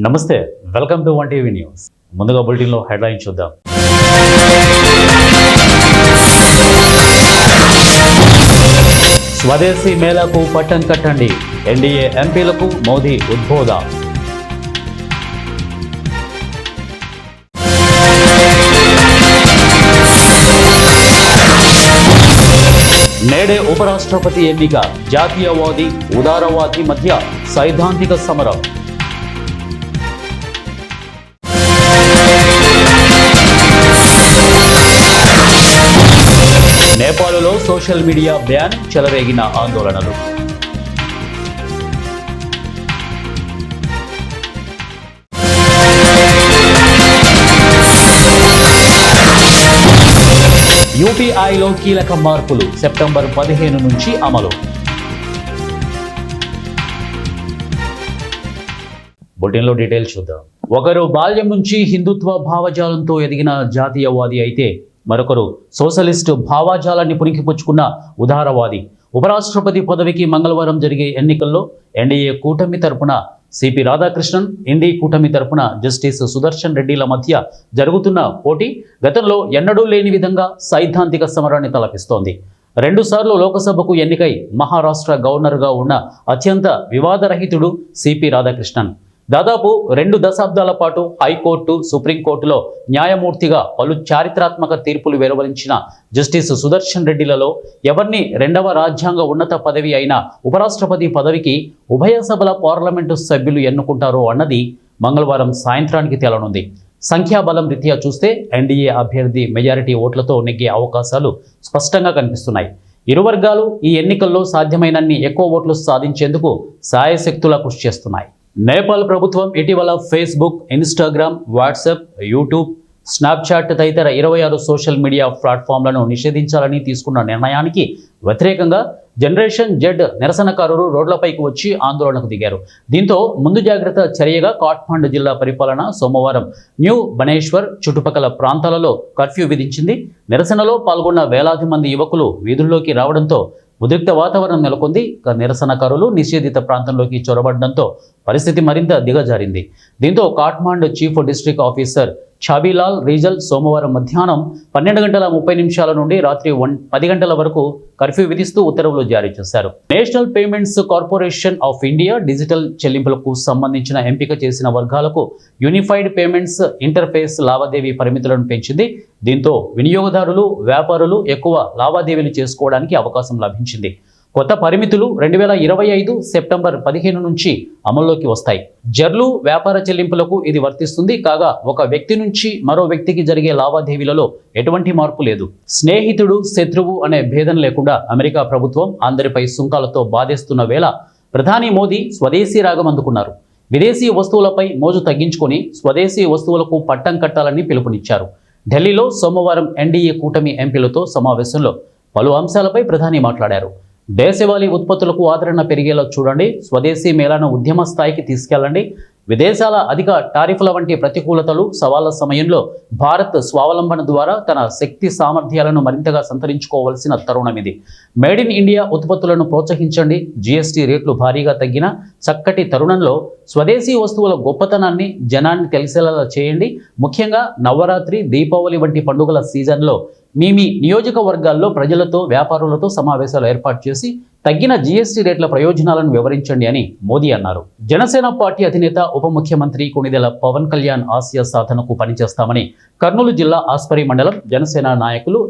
నమస్తే, welcome to one TV news. ముందుగా బులెటిన్లో హెడ్లైన్ చూద్దాం. స్వదేశీ మేళాకు పట్టం కట్టండి, ఎన్డీఏ ఎంపీలకు మోదీ ఉద్బోధ. నేడే ఉపరాష్ట్రపతి ఎన్నిక, జాతీయవాది ఉదారవాది మధ్య సైద్ధాంతిక సమరం. నేపాల్లో సోషల్ మీడియా బ్యాన్, చెలరేగిన ఆందోళనలు. యూపీఐలో కీలక మార్పులు, సెప్టెంబర్ 15 నుంచి అమలు. బులెటిన్లో డీటెయిల్స్ చూద్దాం. ఒకరు బాల్యం నుంచి హిందుత్వ భావజాలంతో ఎదిగిన జాతీయవాది అయితే మరొకరు సోషలిస్టు భావాజాలాన్ని పుణికిపుచ్చుకున్న ఉదారవాది. ఉపరాష్ట్రపతి పదవికి మంగళవారం జరిగే ఎన్నికల్లో ఎన్డీఏ కూటమి తరపున సిపి రాధాకృష్ణన్, ఇండి కూటమి తరపున జస్టిస్ సుదర్శన్ రెడ్డిల మధ్య జరుగుతున్న పోటీ గతంలో ఎన్నడూ లేని విధంగా సైద్ధాంతిక సమరాన్ని తలపిస్తోంది. 2 సార్లు లోకసభకు ఎన్నికై మహారాష్ట్ర గవర్నర్గా ఉన్న అత్యంత వివాదరహితుడు సిపి రాధాకృష్ణన్. దాదాపు 2 దశాబ్దాల పాటు హైకోర్టు, సుప్రీంకోర్టులో న్యాయమూర్తిగా పలు చారిత్రాత్మక తీర్పులు వెలువరించిన జస్టిస్ సుదర్శన్ రెడ్డిలలో ఎవరిని 2వ రాజ్యాంగ ఉన్నత పదవి అయిన ఉపరాష్ట్రపతి పదవికి ఉభయ సభల పార్లమెంటు సభ్యులు ఎన్నుకుంటారో అన్నది మంగళవారం సాయంత్రానికి తేలనుంది. సంఖ్యాబలం రీత్యా చూస్తే ఎన్డీఏ అభ్యర్థి మెజారిటీ ఓట్లతో నెగ్గే అవకాశాలు స్పష్టంగా కనిపిస్తున్నాయి. ఇరు వర్గాలు ఈ ఎన్నికల్లో సాధ్యమైనన్ని ఎక్కువ ఓట్లు సాధించేందుకు సాయశక్తులా కృషి చేస్తున్నాయి. నేపాల్ ప్రభుత్వం ఇటీవల Facebook, Instagram, WhatsApp, YouTube, Snapchat తదితర 26 సోషల్ మీడియా ప్లాట్ఫామ్లను నిషేధించాలని తీసుకున్న నిర్ణయానికి వ్యతిరేకంగా జనరేషన్ జెడ్ నిరసనకారులు రోడ్లపైకి వచ్చి ఆందోళనకు దిగారు. దీంతో ముందు జాగ్రత్త చర్యగా కాఠ్మండు జిల్లా పరిపాలన సోమవారం న్యూ బనేశ్వర్ చుట్టుపక్కల ప్రాంతాలలో కర్ఫ్యూ విధించింది. నిరసనలో పాల్గొన్న వేలాది మంది యువకులు వీధుల్లోకి రావడంతో ఉద్రిక్త వాతావరణం నెలకొంది. నిరసనకారులు నిషేధిత ప్రాంతంలోకి చొరబడడంతో పరిస్థితి మరింత దిగజారింది. దీంతో కాఠ్మండు చీఫ్ డిస్ట్రిక్ట్ ఆఫీసర్ ఛాబీలాల్ రీజల్ సోమవారం మధ్యాహ్నం 12:30 నుండి రాత్రి 10 గంటల వరకు కర్ఫ్యూ విధిస్తూ ఉత్తర్వులు జారీ చేశారు. National payments corporation of India digital చెల్లింపులకు సంబంధించిన ఎంపిక చేసిన వర్గాలకు యూనిఫైడ్ పేమెంట్స్ ఇంటర్ఫేస్ లావాదేవీ పరిమితులను పెంచింది. దీంతో వినియోగదారులు, వ్యాపారులు ఎక్కువ లావాదేవీలు చేసుకోవడానికి అవకాశం లభించింది. కొత్త పరిమితులు 2025 సెప్టెంబర్ 15 నుంచి అమల్లోకి వస్తాయి. జర్లు, వ్యాపార చెల్లింపులకు ఇది వర్తిస్తుంది. కాగా ఒక వ్యక్తి నుంచి మరో వ్యక్తికి జరిగే లావాదేవీలలో ఎటువంటి మార్పు లేదు. స్నేహితుడు, శత్రువు అనే భేదం లేకుండా అమెరికా ప్రభుత్వం అందరిపై సుంకాలతో బాధేస్తున్న వేళ ప్రధాని మోదీ స్వదేశీ రాగం అందుకున్నారు. విదేశీ వస్తువులపై మోజు తగ్గించుకొని స్వదేశీ వస్తువులకు పట్టం కట్టాలని పిలుపునిచ్చారు. ఢిల్లీలో సోమవారం ఎన్డీఏ కూటమి ఎంపీలతో సమావేశంలో పలు అంశాలపై ప్రధాని మాట్లాడారు. దేశవాళీ ఉత్పత్తులకు ఆదరణ పెరిగేలా చూడండి, స్వదేశీ మేళాను ఉద్యమ స్థాయికి తీసుకెళ్లండి, విదేశాల అధిక టారిఫ్ల వంటి ప్రతికూలతలు, సవాళ్ల సమయంలో భారత్ స్వావలంబన ద్వారా తన శక్తి సామర్థ్యాలను మరింతగా సంతరించుకోవాల్సిన తరుణం ఇది. మేడ్ ఇన్ ఇండియా ఉత్పత్తులను ప్రోత్సహించండి. జీఎస్టీ రేట్లు భారీగా తగ్గిన చక్కటి తరుణంలో స్వదేశీ వస్తువుల గొప్పతనాన్ని జనాన్ని తెలిసేలా చేయండి. ముఖ్యంగా నవరాత్రి, దీపావళి వంటి పండుగల సీజన్లో మీ నియోజకవర్గాల్లో ప్రజలతో, వ్యాపారులతో సమావేశాలు ఏర్పాటు చేసి తగ్గిన జీఎస్టీ రేట్ల ప్రయోజనాలను వివరించండి అని మోదీ అన్నారు. జనసేన పార్టీ అధినేత, ఉప ముఖ్యమంత్రి కొణిదెల పవన్ కళ్యాణ్ ఆశయ సాధనకు పనిచేస్తామని కర్నూలు జిల్లా ఆస్పరి మండలం జనసేన నాయకులు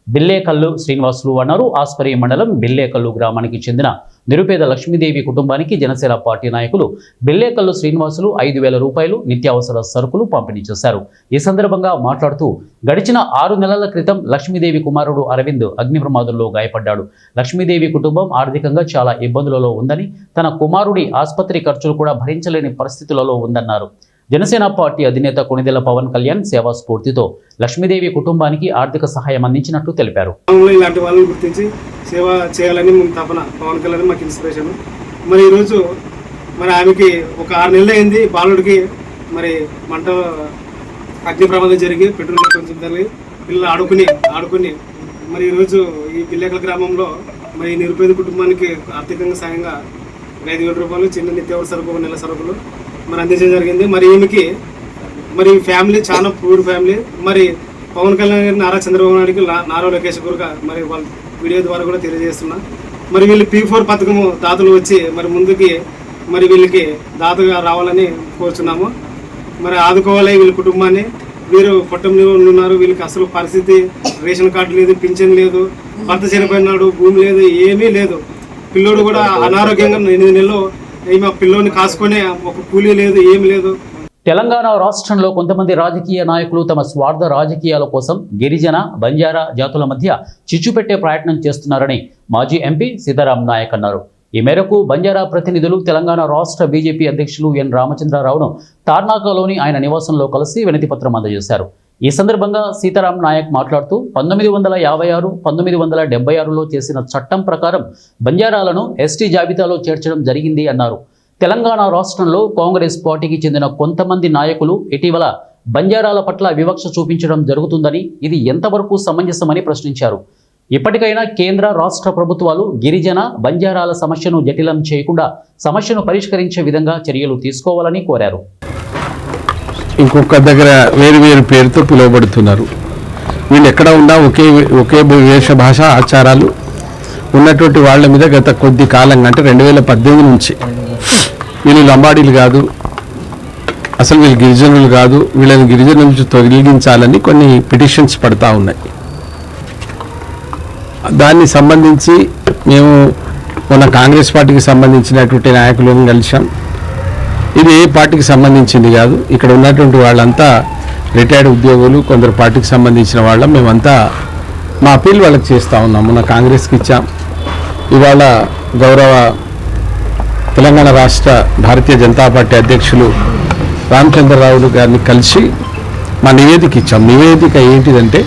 బిల్లేకల్లు శ్రీనివాసులు అన్నారు. ఆస్పరి మండలం బిల్లేకల్లు గ్రామానికి చెందిన నిరుపేద లక్ష్మీదేవి కుటుంబానికి జనసేన పార్టీ నాయకులు బిల్లేకల్లు శ్రీనివాసులు 5,000 రూపాయలు నిత్యావసర సరుకులు పంపిణీ చేశారు. ఈ సందర్భంగా మాట్లాడుతూ గడిచిన 6 నెలల క్రితం లక్ష్మీదేవి కుమారుడు అరవింద్ అగ్ని ప్రమాదంలో గాయపడ్డాడు. లక్ష్మీదేవి కుటుంబం ఆర్థికంగా చాలా ఇబ్బందులలో ఉందని, తన కుమారుడి ఆసుపత్రి ఖర్చులు కూడా భరించలేని పరిస్థితులలో ఉందన్నారు. జనసేన పార్టీ అధినేత కొణిదెల పవన్ కళ్యాణ్ సేవా స్ఫూర్తితో లక్ష్మీదేవి కుటుంబానికి ఆర్థిక సహాయం అందించినట్టు తెలిపారు. ఇలాంటి వాళ్ళని గుర్తించి సేవ చేయాలని తపన పవన్ కళ్యాణ్ మాకు ఇన్స్పిరేషన్. మరి ఈరోజు మరి ఆమెకి ఒక 6 నెలలు అయింది. బాలుడికి మరి మంట అగ్ని ప్రమాదం జరిగి పెట్రోల్ కొంచెం జరిగి పిల్లలు ఆడుకుని మరి ఈరోజు ఈ బిల్లేకల గ్రామంలో మరి నిరుపేద కుటుంబానికి ఆర్థికంగా సాయంగా 5,000 రూపాయలు చిన్న నిత్యావసర సరుకు, నెల సరుకులు మరి అందించడం జరిగింది. మరి ఈమెకి మరి ఫ్యామిలీ చాలా పూర్ ఫ్యామిలీ. మరి పవన్ కళ్యాణ్ గారి నారా చంద్రబాబు నాయుడుకి నారా లోకేష్ గారు మరి వాళ్ళ వీడియో ద్వారా కూడా తెలియజేస్తున్నా. మరి వీళ్ళు P4 పథకము దాతలు వచ్చి మరి ముందుకి మరి వీళ్ళకి దాతగా రావాలని కోరుచున్నాము. మరి ఆదుకోవాలి వీళ్ళ కుటుంబాన్ని. వీరు కుటుంబంలో ఉన్నారు, వీళ్ళకి అసలు పరిస్థితి రేషన్ కార్డు లేదు, పింఛన్ లేదు, భర్త చనిపోయినాడు, భూమి లేదు, ఏమీ లేదు. పిల్లోడు కూడా అనారోగ్యంగా 8 నెలలు ఏమి పిల్లోని కాసుకొని ఒక కూలీ లేదు, ఏమి లేదు. తెలంగాణ రాష్ట్రంలో కొంతమంది రాజకీయ నాయకులు తమ స్వార్థ రాజకీయాల కోసం గిరిజన బంజారా జాతుల మధ్య చిచ్చు పెట్టే ప్రయత్నం చేస్తున్నారని మాజీ ఎంపీ సీతారాం నాయక్ అన్నారు. ఈ మేరకు బంజారా ప్రతినిధులు తెలంగాణ రాష్ట్ర బీజేపీ అధ్యక్షులు ఎన్ రామచంద్రరావును తార్నాకలోని ఆయన నివాసంలో కలిసి వినతిపత్రం అందజేశారు. ఈ సందర్భంగా సీతారాం నాయక్ మాట్లాడుతూ 1956, 1976లో చేసిన చట్టం ప్రకారం బంజారాలను ఎస్టీ జాబితాలో చేర్చడం జరిగింది అన్నారు. తెలంగాణ రాష్ట్రంలో కాంగ్రెస్ పార్టీకి చెందిన కొంతమంది నాయకులు ఇటీవల బంజారాల పట్ల వివక్ష చూపించడం జరుగుతుందని, ఇది ఎంతవరకు సమంజసమని ప్రశ్నించారు. ఇప్పటికైనా కేంద్ర రాష్ట్ర ప్రభుత్వాలు గిరిజన బంజారాల సమస్యను జటిలం చేయకుండా సమస్యను పరిష్కరించే విధంగా చర్యలు తీసుకోవాలని కోరారు. ఇంకొక దగ్గర వేరు వేరు పేరుతో పిలువబడుతున్నారు. వీళ్ళు ఎక్కడ ఉన్నా ఒకే వేష భాష ఆచారాలు ఉన్నటువంటి వాళ్ళ మీద గత కొద్ది కాలంగా అంటే 2018 నుంచి వీళ్ళు లంబాడీలు కాదు, అసలు వీళ్ళు గిరిజనులు కాదు, వీళ్ళని గిరిజనుల నుంచి తొలగించాలని కొన్ని పిటిషన్స్ పడతా ఉన్నాయి. దాన్ని సంబంధించి మేము మొన్న కాంగ్రెస్ పార్టీకి సంబంధించినటువంటి నాయకులను కలిసాం. ఇది ఏ పార్టీకి సంబంధించింది కాదు, ఇక్కడ ఉన్నటువంటి వాళ్ళంతా రిటైర్డ్ ఉద్యోగులు, కొందరు పార్టీకి సంబంధించిన వాళ్ళం. మేమంతా మా అప్పీల్ వాళ్ళకి చేస్తూ ఉన్నాం. మొన్న కాంగ్రెస్కి ఇచ్చాం. ఇవాళ గౌరవ తెలంగాణ రాష్ట్ర భారతీయ జనతా పార్టీ అధ్యక్షులు రామచంద్రరావు గారిని కలిసి మా నివేదిక ఇచ్చాం. నివేదిక ఏంటిదంటే,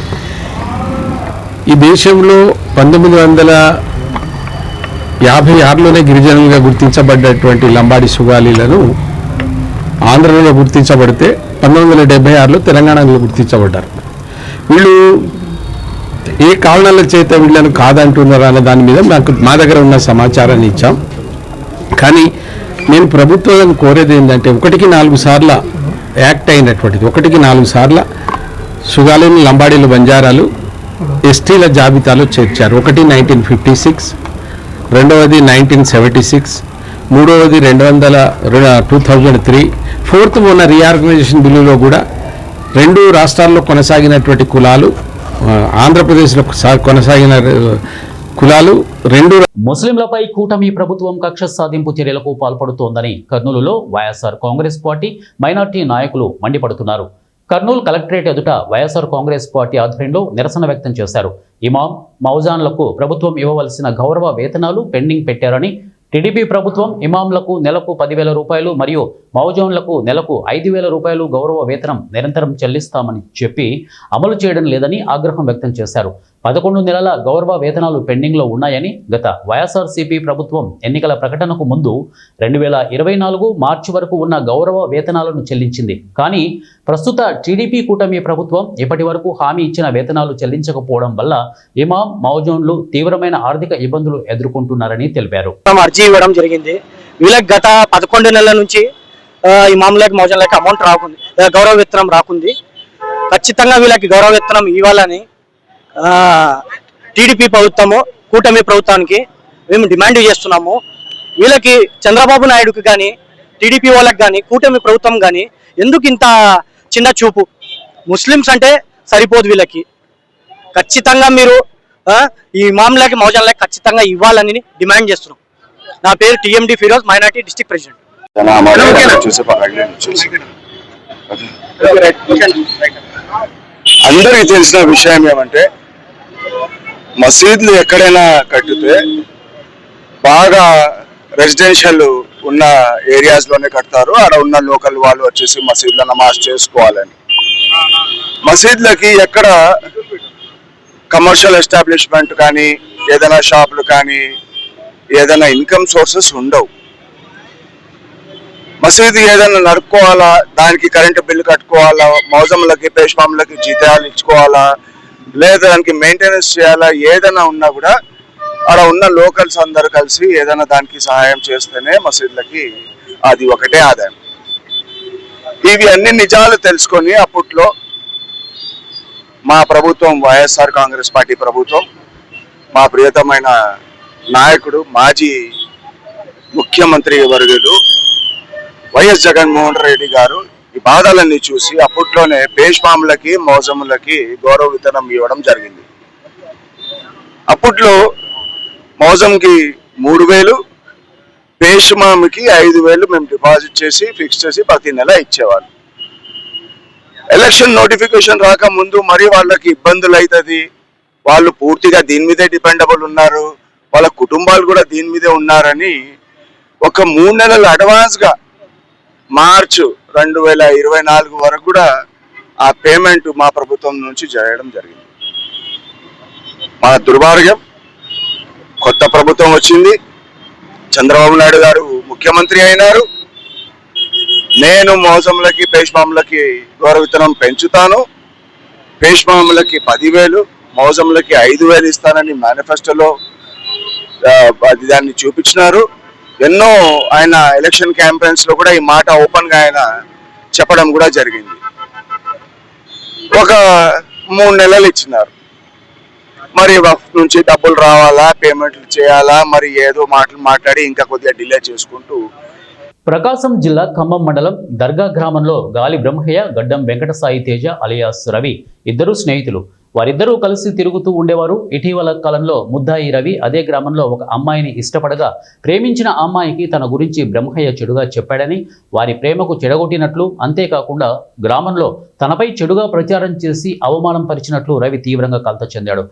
ఈ దేశంలో 1956లోనే గిరిజనులుగా గుర్తించబడ్డటువంటి లంబాడి సుగాలీలను ఆంధ్రలో గుర్తించబడితే 1976లో తెలంగాణలో గుర్తించబడ్డారు. వీళ్ళు ఏ కారణాల చేత వీళ్ళను కాదంటున్నారు అనే దాని మీద మా దగ్గర ఉన్న సమాచారాన్ని ఇచ్చాం. కానీ నేను ప్రభుత్వం కోరేది ఏంటంటే, 1కి 4 సార్ల యాక్ట్ అయినటువంటిది, 1కి 4 సార్ల సుగాలీని లంబాడీలు బంజారాలు ఎస్టీల జాబితాలో చేర్చారు. ఒకటి 1956, రెండవది 1976, మూడవది 2003, ఫోర్త్ మొన్న రీఆర్గనైజేషన్ బిల్లులో కూడా 2 రాష్ట్రాల్లో కొనసాగినటువంటి కులాలు, ఆంధ్రప్రదేశ్లో కొనసాగిన కులాలు 2. ముస్లింలపై కూటమి ప్రభుత్వం కక్ష సాధింపు చర్యలకు పాల్పడుతోందని కర్నూలులో వైఎస్ఆర్ కాంగ్రెస్ పార్టీ మైనార్టీ నాయకులు మండిపడుతున్నారు. కర్నూలు కలెక్టరేట్ ఎదుట వైఎస్ఆర్ కాంగ్రెస్ పార్టీ ఆధ్వర్యంలో నిరసన వ్యక్తం చేశారు. ఇమాం, మౌజాన్లకు ప్రభుత్వం ఇవ్వవలసిన గౌరవ వేతనాలు పెండింగ్ పెట్టారని, టీడీపీ ప్రభుత్వం ఇమాంలకు నెలకు 10,000 రూపాయలు మరియు మౌజాన్లకు నెలకు 5,000 రూపాయలు గౌరవ వేతనం నిరంతరం చెల్లిస్తామని చెప్పి అమలు చేయడం లేదని ఆగ్రహం వ్యక్తం చేశారు. 11 నెలల గౌరవ వేతనాలు పెండింగ్లో ఉన్నాయని, గత వైఎస్ఆర్సీపీ ప్రభుత్వం ఎన్నికల ప్రకటనకు ముందు 2024 మార్చి వరకు ఉన్న గౌరవ వేతనాలను చెల్లించింది. కానీ ప్రస్తుత టీడీపీ కూటమి ప్రభుత్వం ఇప్పటి వరకు హామీ ఇచ్చిన వేతనాలు చెల్లించకపోవడం వల్ల ఇమాం, మౌజాన్లు తీవ్రమైన ఆర్థిక ఇబ్బందులు ఎదుర్కొంటున్నారని తెలిపారు. అర్జీ ఇవ్వడం జరిగింది. వీళ్ళకి గత 11 నెలల నుంచి ఇమాంలకు, మౌజాన్లకు అమౌంట్ రాకుంది, గౌరవ వేతనం రాకుంది. ఖచ్చితంగా వీళ్ళకి గౌరవ వేతనం ఇవ్వాలని టీడీపీ ప్రభుత్వము, కూటమి ప్రభుత్వానికి మేము డిమాండ్ చేస్తున్నాము. వీళ్ళకి చంద్రబాబు నాయుడుకి కానీ, టీడీపీ వాళ్ళకి కానీ, కూటమి ప్రభుత్వం కానీ ఎందుకు ఇంత చిన్న చూపు? ముస్లిమ్స్ అంటే సరిపోదు వీళ్ళకి. ఖచ్చితంగా మీరు ఈ ఇమాంలకి, మౌజాన్లకి ఖచ్చితంగా ఇవ్వాలని డిమాండ్ చేస్తున్నాం. నా పేరు TMD Firoz, minority district president. అందరికీ తెలిసిన విషయం ఏమంటే, మసీదులు ఎక్కడైనా కట్టితే బాగా రెసిడెన్షియల్ ఉన్న ఏరియాస్ లోనే కడతారు. ఆడ ఉన్న లోకల్ వాళ్ళు వచ్చేసి మసీదులో నమాజ్ చేసుకోవాలని. మసీదులకి ఎక్కడ కమర్షియల్ ఎస్టాబ్లిష్మెంట్ కానీ, ఏదైనా షాపులు కానీ, ఏదైనా ఇన్కమ్ సోర్సెస్ ఉండవు. మసీదు ఏదైనా నడుపుకోవాలా, దానికి కరెంటు బిల్లు కట్టుకోవాలా, మౌజంలకి, పేష్మాములకి జీతాలు ఇచ్చుకోవాలా, లేదా దానికి మెయింటెనెన్స్ చేయాలా, ఏదైనా ఉన్నా కూడా అక్కడ ఉన్న లోకల్స్ అందరు కలిసి ఏదైనా దానికి సహాయం చేస్తేనే మసీదులకి అది ఒకటే ఆదాయం. ఇవి అన్ని నిజాలు తెలుసుకొని అప్పట్లో మా ప్రభుత్వం, వైఎస్ఆర్ కాంగ్రెస్ పార్టీ ప్రభుత్వం, మా ప్రియతమైన నాయకుడు మాజీ ముఖ్యమంత్రి వర్యులు వైఎస్ జగన్మోహన్ రెడ్డి గారు ఈ బాధలన్నీ చూసి అప్పట్లోనే పేష్మాములకి మౌజములకి గౌరవ విత్తనం ఇవ్వడం జరిగింది. అప్పట్లో మౌజంకి 3,000, పేష్మామికి 5,000 మేము డిపాజిట్ చేసి ఫిక్స్ చేసి ప్రతి నెల ఇచ్చేవాళ్ళు. ఎలక్షన్ నోటిఫికేషన్ రాకముందు మరి వాళ్ళకి ఇబ్బందులు అవుతుంది, వాళ్ళు పూర్తిగా దీని మీదే డిపెండబుల్ ఉన్నారు, వాళ్ళ కుటుంబాలు కూడా దీని మీదే ఉన్నారని ఒక 3 నెలలు అడ్వాన్స్గా మార్చ్ 2024 వరకు కూడా ఆ పేమెంట్ మా ప్రభుత్వం నుంచి చేయడం జరిగింది. మన దుర్భాగ్యం, కొత్త ప్రభుత్వం వచ్చింది, చంద్రబాబు నాయుడు గారు ముఖ్యమంత్రి అయినారు. నేను మోసంలకి పేష్మాములకి గౌరవ విత్తనం పెంచుతాను, పేష్మాములకి 10,000, మోసంలకి 5,000 ఇస్తానని మేనిఫెస్టోలో దాన్ని చూపించినారు. ఎన్నో ఆయన ఎలక్షన్ క్యాంపెయిన్స్ లో కూడా ఈ మాట ఓపెన్ గా ఆయన చెప్పడం కూడా జరిగింది. ఒక 3 నెలలు ఇచ్చినారు. మరి వక్ఫ్ నుంచి డబ్బులు రావాలా, పేమెంట్లు చేయాలా, మరి ఏదో మాటలు మాట్లాడి ఇంకా కొద్దిగా డిలే చేసుకుంటూ. ప్రకాశం జిల్లా ఖమ్మం మండలం దర్గా గ్రామంలో గాలి బ్రహ్మయ్య, గడ్డం వెంకట సాయి తేజ అలియాస్ రవి ఇద్దరు స్నేహితులు. వారిద్దరూ కలిసి తిరుగుతూ ఉండేవారు. ఇటీవల కాలంలో ముద్దాయి రవి అదే గ్రామంలో ఒక అమ్మాయిని ఇష్టపడగా ప్రేమించిన అమ్మాయికి తన గురించి బ్రహ్మయ్య చెడుగా చెప్పాడని, వారి ప్రేమకు చెడగొట్టినట్లు, అంతేకాకుండా గ్రామంలో తనపై చెడుగా ప్రచారం చేసి అవమానం పరిచినట్లు రవి తీవ్రంగా కలత చెందాడు.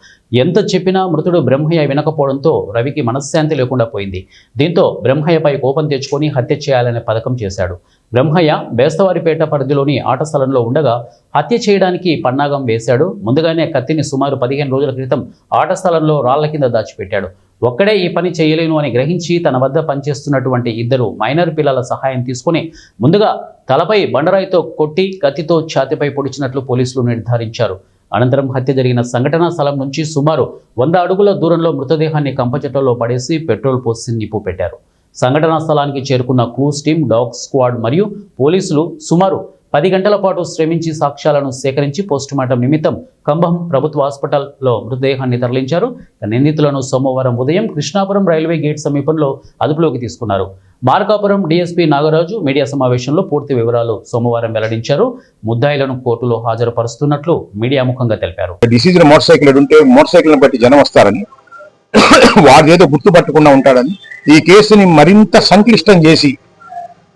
ఎంత చెప్పినా మృతుడు బ్రహ్మయ్య వినకపోవడంతో రవికి మనశ్శాంతి లేకుండా పోయింది. దీంతో బ్రహ్మయ్యపై కోపం తెచ్చుకొని హత్య చేయాలనే పథకం చేశాడు. బ్రహ్మయ్య బేస్తవారిపేట పరిధిలోని ఆట స్థలంలో ఉండగా హత్య చేయడానికి పన్నాగం వేశాడు. ముందుగానే కత్తిని సుమారు 15 రోజుల క్రితం ఆట స్థలంలో రాళ్ల కింద దాచిపెట్టాడు. ఒక్కడే ఈ పని చేయలేను అని గ్రహించి తన వద్ద పనిచేస్తున్నటువంటి 2 మైనర్ పిల్లల సహాయం తీసుకుని ముందుగా తలపై బండరాయితో కొట్టి కత్తితో ఛాతిపై పొడిచినట్లు పోలీసులు నిర్ధారించారు. అనంతరం హత్య జరిగిన సంఘటనా స్థలం నుంచి సుమారు 100 అడుగుల దూరంలో మృతదేహాన్ని కంపచెట్లలో పడేసి పెట్రోల్ పోసి నిప్పు పెట్టారు. సంఘటనా స్థలానికి చేరుకున్న క్లూస్ టీమ్, డాగ్ స్క్వాడ్ మరియు పోలీసులు సుమారు 10 గంటల పాటు శ్రమించి సాక్ష్యాలను సేకరించి పోస్టుమార్టం నిమిత్తం కంబం ప్రభుత్వ హాస్పిటల్లో మృతదేహాన్ని తరలించారు. నిందితులను సోమవారం ఉదయం కృష్ణాపురం రైల్వే గేట్ సమీపంలో అదుపులోకి తీసుకున్నారు. మార్కాపురం డీఎస్పీ నాగరాజు మీడియా సమావేశంలో పూర్తి వివరాలు సోమవారం వెల్లడించారు. ముద్దాయిలను కోర్టులో హాజరుపరుస్తున్నట్లు మీడియా ముఖంగా తెలిపారు. డిసీజ్డ్ మోటార్ సైకిల్ ఉంటే మోటార్ సైకిల్ని బట్టి జనం వస్తారని, వాడేదో గుర్తుపట్టకుండా ఉంటాడని ఈ కేసుని మరింత సంక్లిష్టం చేసి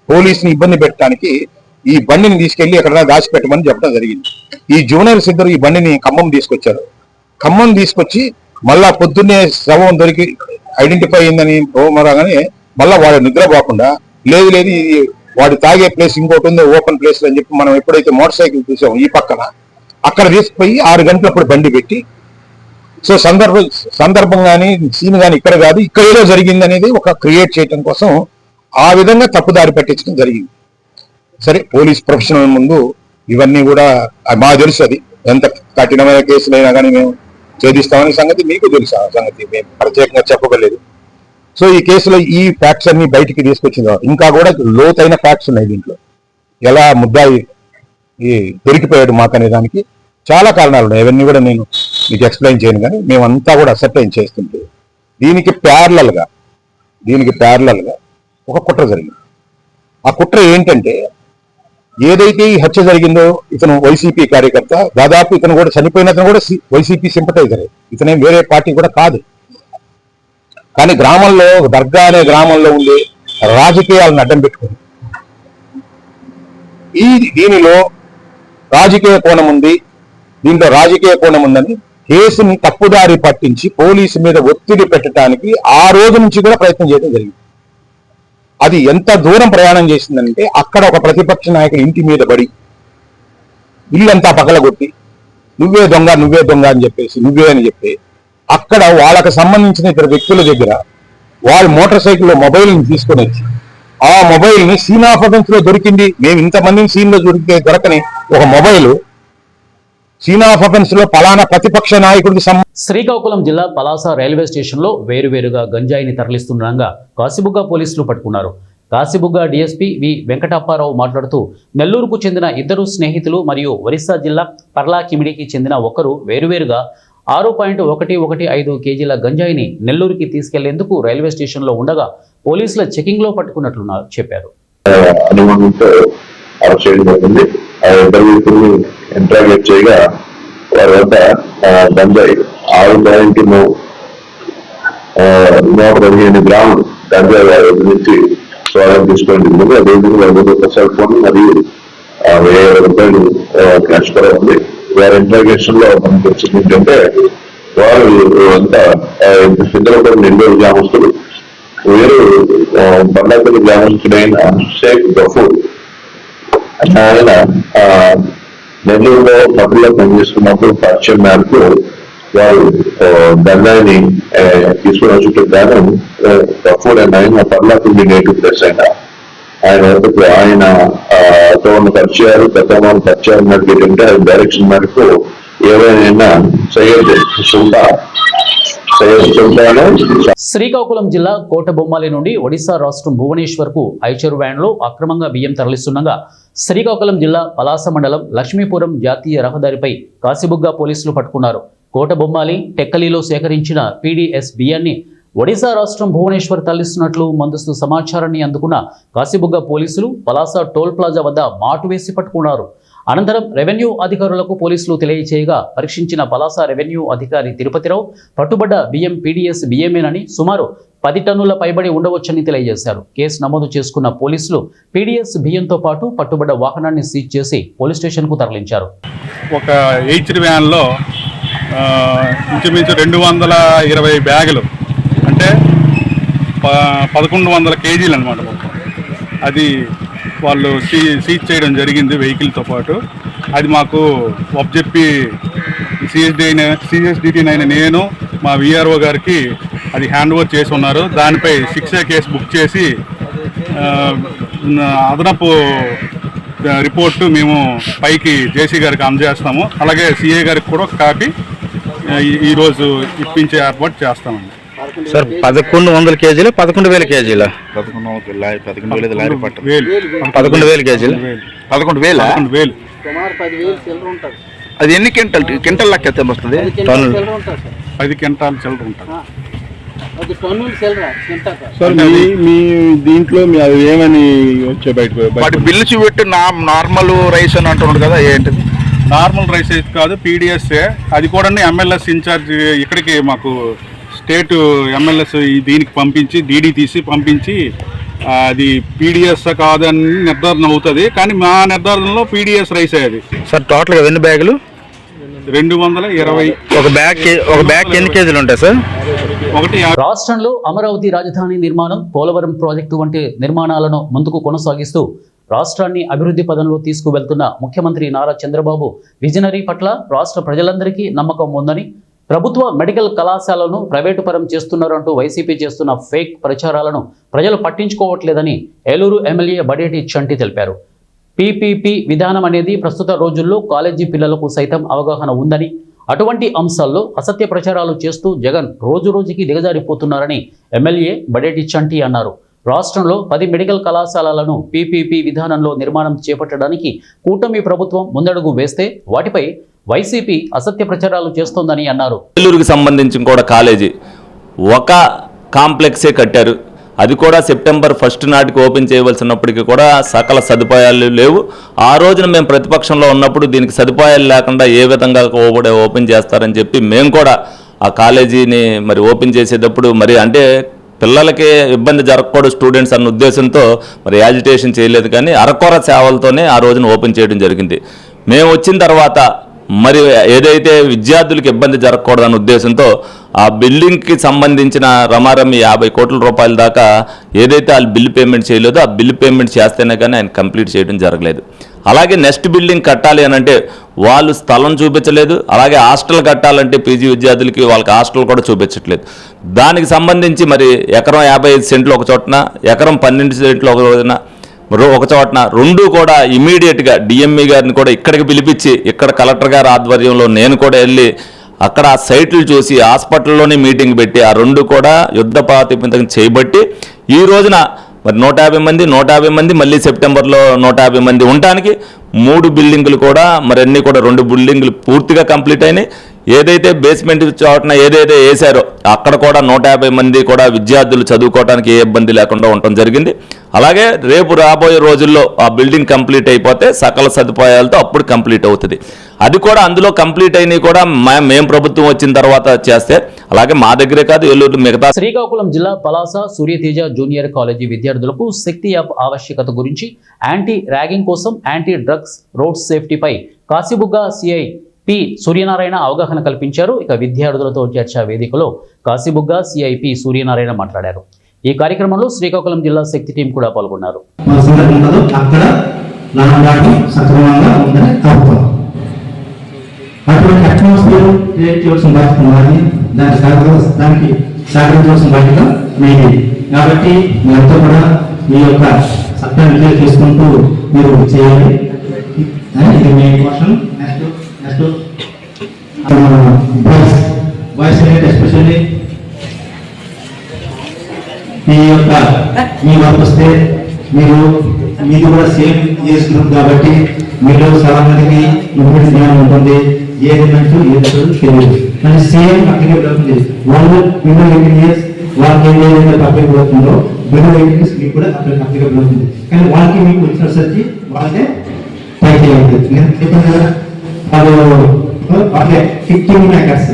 పోలీసుని ఇబ్బంది పెట్టడానికి ఈ బండిని తీసుకెళ్లి ఎక్కడైనా దాచిపెట్టమని చెప్పడం జరిగింది. ఈ జూనియర్స్ ఇద్దరు ఈ బండిని ఖమ్మం తీసుకొచ్చారు. ఖమ్మం తీసుకొచ్చి మళ్ళా పొద్దున్నే శవం దొరికి ఐడెంటిఫై అయిందని రాగానే మళ్ళా వాడు నిద్రపోకుండా లేదు లేదు ఇది వాడు తాగే ప్లేస్ ఇంకోటి ఉంది ఓపెన్ ప్లేస్ అని చెప్పి మనం ఎప్పుడైతే మోటార్ సైకిల్ చూసామో ఈ పక్కన అక్కడ తీసుకుపోయి 6 గంటలప్పుడు బండి పెట్టి, సో సందర్భం కానీ సీన్ కానీ ఇక్కడ కాదు ఇక్కడ ఏదో జరిగింది అనేది ఒక క్రియేట్ చేయడం కోసం ఆ విధంగా తప్పుదారి పట్టించడం జరిగింది. సరే, పోలీస్ ప్రొఫెషనల్ ముందు ఇవన్నీ కూడా మాకు తెలుసు, అది ఎంత కఠినమైన కేసులైనా కానీ మేము ఛేదిస్తామనే సంగతి మీకు తెలుసు. ఆ సంగతి మేము ప్రత్యేకంగా చెప్పగలేదు. సో ఈ కేసులో ఈ ఫ్యాక్ట్స్ అన్ని బయటికి తీసుకొచ్చిన తర్వాత ఇంకా కూడా లోతైన ఫ్యాక్ట్స్ ఉన్నాయి దీంట్లో. ఎలా ముద్దాయి దొరికిపోయాడు మాకనే దానికి చాలా కారణాలు ఉన్నాయి. అవన్నీ కూడా నేను మీకు ఎక్స్ప్లెయిన్ చేయను, కానీ మేమంతా కూడా అసెప్లైన్ చేస్తుంటే దీనికి ప్యారలల్ గా ఒక కుట్ర జరిగింది. ఆ కుట్ర ఏంటంటే, ఏదైతే ఈ హత్య జరిగిందో ఇతను వైసీపీ కార్యకర్త, దాదాపు ఇతను కూడా చనిపోయిన అతను కూడా వైసీపీ సింపటైజరే, ఇతనే వేరే పార్టీ కూడా కాదు. కానీ గ్రామంలో దర్గా అనే గ్రామంలో ఉండే రాజకీయాలను అడ్డం పెట్టుకుంది. దీనిలో రాజకీయ కోణం ఉంది. దీంట్లో రాజకీయ కోణం ఉందని కేసుని తప్పుదారి పట్టించి పోలీసు మీద ఒత్తిడి పెట్టడానికి ఆ రోజు నుంచి కూడా ప్రయత్నం చేయడం జరిగింది. అది ఎంత దూరం ప్రయాణం చేసిందంటే, అక్కడ ఒక ప్రతిపక్ష నాయకుడు ఇంటి మీద పడి ఇల్లంతా పగలగొట్టి నువ్వే దొంగ అని చెప్పేసి నువ్వే అని చెప్పి అక్కడ వాళ్ళకి సంబంధించిన 2 వ్యక్తుల దగ్గర వాళ్ళు మోటార్ సైకిల్లో మొబైల్ని తీసుకొని వచ్చి ఆ మొబైల్ని సీన్ ఆఫ్ అఫెన్స్ లో దొరికింది. మేము ఇంతమందిని సీన్ లో దొరకని ఒక మొబైల్ సీన్ ఆఫ్ అఫెన్స్ లో పలానా ప్రతిపక్ష నాయకుడికి శ్రీకాకుళం జిల్లా పలాస రైల్వే స్టేషన్లో వేరువేరుగా గంజాయిని తరలిస్తుండగా కాశీబుగ్గ పోలీసులు పట్టుకున్నారు. కాశీబుగ్గ డీఎస్పీ వి వెంకటప్పారావు మాట్లాడుతూ నెల్లూరుకు చెందిన ఇద్దరు స్నేహితులు మరియు ఒరిస్సా జిల్లా పర్లాకిమిడికి చెందిన ఒకరు వేరువేరుగా 6.115 కేజీల గంజాయిని నెల్లూరుకి తీసుకెళ్లేందుకు రైల్వే స్టేషన్లో ఉండగా పోలీసుల చెకింగ్లో పట్టుకున్నట్లు చెప్పారు. అనుమానంతో అరెస్ట్ చేయడం జరిగింది. ఆ ఇద్దరు వ్యక్తుల్ని ఇంట్రాగేట్ చేయగా వారి వద్ద గంజాయి 6.115 గ్రాములు గంజాయి వారి వద్ద నుంచి స్వాధీనం తీసుకోవడం జరిగింది. అదేవిధంగా వారి వద్ద ఒక సెల్ ఫోన్ మరియు 1000 రూపాయలు క్యాష్ కూడా ఉంది. వారి ఇంట్రాగేషన్ లో మనకు వచ్చింది ఏంటంటే వారు అంతా ఇద్దరు కూడా నెల్లూరు గ్రామస్తులు, వీరు బండాపల్లి గ్రామస్తుడైన షేక్ గఫూర్ ఆయన నెల్లూరులో పట్టులో పనిచేస్తున్నప్పుడు పరిచయం మేరకు వారు గంజాయిని తీసుకుని వచ్చేట్టు గాను గఫూర్ అని ఆయన పర్లాపల్లి నేటివ్ ప్లేస్ ఆయన వద్దకు ఆయనతో ఉన్న పరిచయాలు గతంలో పరిచయాలు మేరకు ఏంటంటే డైరెక్షన్ మేరకు ఏవైనా సయ్యద్ సుల్తాన్ శ్రీకాకుళం జిల్లా కోటబొమ్మాలి నుండి ఒడిశా రాష్ట్రం భువనేశ్వర్కు ఐచరు వ్యాన్లో అక్రమంగా బియ్యం తరలిస్తుండగా శ్రీకాకుళం జిల్లా పలాస మండలం లక్ష్మీపురం జాతీయ రహదారిపై కాశీబుగ్గ పోలీసులు పట్టుకున్నారు. కోటబొమ్మాలి టెక్కలిలో సేకరించిన పీడీఎస్ బియ్యాన్ని ఒడిశా రాష్ట్రం భువనేశ్వర్ తరలిస్తున్నట్లు ముందస్తు సమాచారాన్ని అందుకున్న కాశీబుగ్గ పోలీసులు పలాస టోల్ ప్లాజా వద్ద మాటు వేసి పట్టుకున్నారు. అనంతరం రెవెన్యూ అధికారులకు పోలీసులు తెలియచేయగా పరీక్షించిన పలాస రెవెన్యూ అధికారి తిరుపతిరావు పట్టుబడ్డ బియ్యం పీడీఎస్ బియ్యమేనని సుమారు 10 టన్నుల పైబడి ఉండవచ్చని తెలియజేశారు. కేసు నమోదు చేసుకున్న పోలీసులు పీడీఎస్ బియ్యంతో పాటు పట్టుబడ్డ వాహనాన్ని సీజ్ చేసి పోలీస్ స్టేషన్కు తరలించారు. ఒక హెచ్డి వ్యాన్లో ఇంచుమించు 220 బ్యాగులు అంటే 1100 కేజీలు అనమాట మొత్తం. అది వాళ్ళు సీజ్ చేయడం జరిగింది వెహికల్తో పాటు. అది మాకు ఒప్పజెప్పి సిఎస్డిటీ అయిన నేను మా విఆర్ఓ గారికి అది హ్యాండ్ ఓవర్ చేసి ఉన్నారు. దానిపై 6A కేసు బుక్ చేసి అదనపు రిపోర్టు మేము పైకి జేసీ గారికి అందజేస్తాము. అలాగే సిఏ గారికి కూడా ఒక కాపీ ఈరోజు ఇప్పించే ఏర్పాటు చేస్తామండి. సార్ 1100 కేజీలు 11,000 కేజీలు 11,000 కేజీలు 11,000 అది ఎన్ని క్వింటల్ లెక్క ఎంత వస్తుంది? 10 క్వింటాలు చిల్లర ఉంటుంది. సార్ మీ దీంట్లో అవి ఏమని వచ్చే బయట బిల్లు చూపెట్టి నార్మల్ రైస్ అని అంటున్నాడు కదా, ఏంటిది? నార్మల్ రైస్ అయితే కాదు, పీడిఎస్ఏ. అది కూడా ఎంఎల్ఎస్ ఇన్ఛార్జ్ ఇక్కడికి మాకు స్టేట్ ఎంఎల్ఎస్ దీనికి పంపించి డీడీ తీసి పంపించి అది పీడిఎస్ కాదని నిర్ధారణ అవుతుంది. కానీ మా నిర్ధారణలో పీడిఎస్ రైస్ అది. సార్ టోటల్గా ఎన్ని బ్యాగులు? 220. ఒక బ్యాగ్ ఎన్ని కేజీలు ఉంటాయి సార్? రాష్ట్రంలో అమరావతి రాజధాని నిర్మాణం, పోలవరం ప్రాజెక్టు వంటి నిర్మాణాలను ముందుకు కొనసాగిస్తూ రాష్ట్రాన్ని అభివృద్ధి పదంలో తీసుకువెళ్తున్న ముఖ్యమంత్రి నారా చంద్రబాబు విజనరీ పట్ల రాష్ట్ర ప్రజలందరికీ నమ్మకం ఉందని, ప్రభుత్వ మెడికల్ కళాశాలను ప్రైవేటు పరం చేస్తున్నారంటూ వైసీపీ చేస్తున్న ఫేక్ ప్రచారాలను ప్రజలు పట్టించుకోవట్లేదని ఏలూరు ఎమ్మెల్యే బడేటి చంటి తెలిపారు. పీపీపీ విధానం అనేది ప్రస్తుత రోజుల్లో కాలేజీ పిల్లలకు సైతం అవగాహన ఉందని, అటువంటి అంశాల్లో అసత్య ప్రచారాలు చేస్తూ జగన్ రోజురోజుకి దిగజారిపోతున్నారని ఎమ్మెల్యే బడేటి చంటి అన్నారు. రాష్ట్రంలో 10 మెడికల్ కళాశాలలను పీపీపీ విధానంలో నిర్మాణం చేపట్టడానికి కూటమి ప్రభుత్వం ముందడుగు వేస్తే వాటిపై వైసీపీ అసత్య ప్రచారాలు చేస్తోందని అన్నారు. ఏలూరుకి సంబంధించి కూడా కాలేజీ ఒక కాంప్లెక్సే కట్టారు. అది కూడా సెప్టెంబర్ 1 నాటికి ఓపెన్ చేయవలసినప్పటికీ కూడా సకల సదుపాయాలు లేవు. ఆ రోజున మేము ప్రతిపక్షంలో ఉన్నప్పుడు దీనికి సదుపాయాలు లేకుండా ఏ విధంగా ఓపెన్ చేస్తారని చెప్పి మేము కూడా ఆ కాలేజీని మరి ఓపెన్ చేసేటప్పుడు మరి అంటే పిల్లలకి ఇబ్బంది జరగకూడదు స్టూడెంట్స్ అన్న ఉద్దేశంతో మరి యాజిటేషన్ చేయలేదు. కానీ అరకొర సేవలతోనే ఆ రోజున ఓపెన్ చేయడం జరిగింది. మేము వచ్చిన తర్వాత మరి ఏదైతే విద్యార్థులకు ఇబ్బంది జరగకూడదన్న ఉద్దేశంతో ఆ బిల్డింగ్కి సంబంధించిన రమారమి 50 కోట్ల రూపాయల దాకా ఏదైతే వాళ్ళు బిల్లు పేమెంట్ చేయలేదో ఆ బిల్లు పేమెంట్ చేస్తేనే కానీ ఆయన కంప్లీట్ చేయడం జరగలేదు. అలాగే నెక్స్ట్ బిల్డింగ్ కట్టాలి అని అంటే వాళ్ళు స్థలం చూపించలేదు. అలాగే హాస్టల్ కట్టాలంటే పీజీ విద్యార్థులకి వాళ్ళకి హాస్టల్ కూడా చూపించట్లేదు. దానికి సంబంధించి మరి ఎకరం 55 సెంట్లు ఒక చోటన, ఎకరం 12 సెంట్లు ఒక చోటన రెండు కూడా ఇమీడియట్గా డిఎంఈ గారిని కూడా ఇక్కడికి పిలిపించి ఇక్కడ కలెక్టర్ గారి ఆధ్వర్యంలో నేను కూడా వెళ్ళి అక్కడ ఆ సైట్లు చూసి హాస్పిటల్లోనే మీటింగ్ పెట్టి ఆ రెండు కూడా యుద్ధ ప్రాతిపదికన చేయబట్టి ఈ రోజున మరి 150 మంది మళ్ళీ సెప్టెంబర్లో 150 మంది ఉండటానికి 3 బిల్డింగులు కూడా మరి అన్నీ కూడా 2 బిల్డింగులు పూర్తిగా కంప్లీట్ అయినాయి. ఏదైతే బేస్మెంట్ చోటన ఏదైతే వేశారో అక్కడ కూడా 150 మంది కూడా విద్యార్థులు చదువుకోవడానికి ఏ ఇబ్బంది లేకుండా ఉండటం జరిగింది. అలాగే రేపు రాబోయే రోజుల్లో ఆ బిల్డింగ్ కంప్లీట్ అయిపోతే సకల సదుపాయాలతో అప్పుడు కంప్లీట్ అవుతుంది. అది కూడా అందులో కంప్లీట్ అయినవి కూడా మేము ప్రభుత్వం వచ్చిన తర్వాత చేస్తే, అలాగే మా దగ్గరే కాదు ఏలూరు మిగతా. శ్రీకాకుళం జిల్లా పలాస సూర్యతేజ జూనియర్ కాలేజీ విద్యార్థులకు శక్తి యాప్ ఆవశ్యకత గురించి, యాంటీ ర్యాగింగ్ కోసం యాంటీ డ్రగ్స్ రోడ్ సేఫ్టీపై కాశీబుగ్గ సిఐ పి సూర్యనారాయణ అవగాహన కల్పించారు. ఇక విద్యార్థులతో చర్చా వేదికలో కాశీబుగ్గ సిఐ పి సూర్యనారాయణ మాట్లాడారు. ఈ కార్యక్రమంలో శ్రీకాకుళం జిల్లా శక్తి టీం కూడా పాల్గొన్నారు. అటువంటి అట్మాస్ఫియర్ క్రియేట్ చేయవలసిన బాధ్యత మాది, దానికి సహకరించవలసిన బాధ్యత మీది. కాబట్టి మీరంతా కూడా మీ యొక్క చట్టాన్ని విజయం చేసుకుంటూ మీరు చేయాలి. ఇది మీ క్వశ్చన్. నెక్స్ట్ బాయ్స్ ఎస్పెషల్లీ మీ వర్క్ వస్తే మీది కూడా సేమ్ ఏజ్ గ్రూప్ కాబట్టి మీలో చాలా మందికి లిమిటెడ్ జ్ఞానం ఉంటుంది. ఏది మంచి ఏది తెలియదు, కానీ సేమ్ అప్లికేబుల్ అవుతుంది. వాళ్ళు బిలో 18 years వాళ్ళకి ఏదైతే అప్లికేబుల్ అవుతుందో బిలో 18 years మీకు కూడా అప్లికేబుల్ అవుతుంది. కానీ వాళ్ళకి మీకు వచ్చినసరికి వాళ్ళకే ట్రై చేయాలి. వాళ్ళు వాళ్ళే 15 మేకర్స్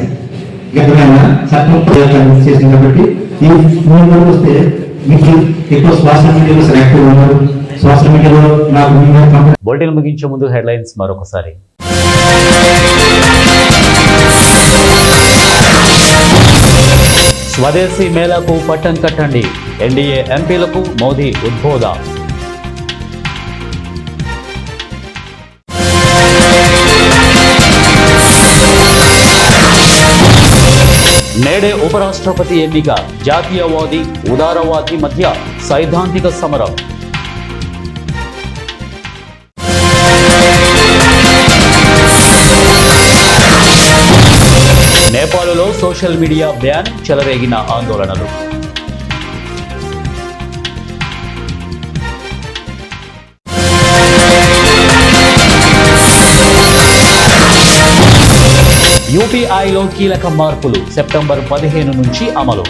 గతమైన చట్టం చేసింది కాబట్టి ఈ 3 రోజులు వస్తే మీకు ఎక్కువ సోషల్ మీడియాలో యాక్టివ్ ఉన్నారు. సోషల్ మీడియాలో నాకు బులెటిన్ ముగించే ముందు హెడ్లైన్స్ మరొకసారి. స్వదేశీ మేళాకు పట్టం కట్టండి, ఎన్డీఏ ఎంపీలకు మోదీ ఉద్బోధ. నేడే ఉపరాష్ట్రపతి ఎన్నిక, జాతీయవాది ఉదారవాది మధ్య సైద్ధాంతిక సమరం. నేపాల్లో సోషల్ మీడియా బ్యాన్, చెలరేగిన ఆందోళనలు. యూపీఐలో కీలక మార్పులు, సెప్టెంబర్ 15 నుంచి అమలు.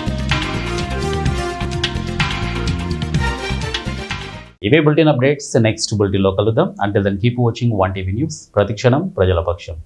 ఇవే బులెటిన్ అప్డేట్స్. నెక్స్ట్ బులెటిన్లో కలుద్దాం. Until then keep watching 1TV news. ప్రతిక్షణం ప్రజల పక్షం.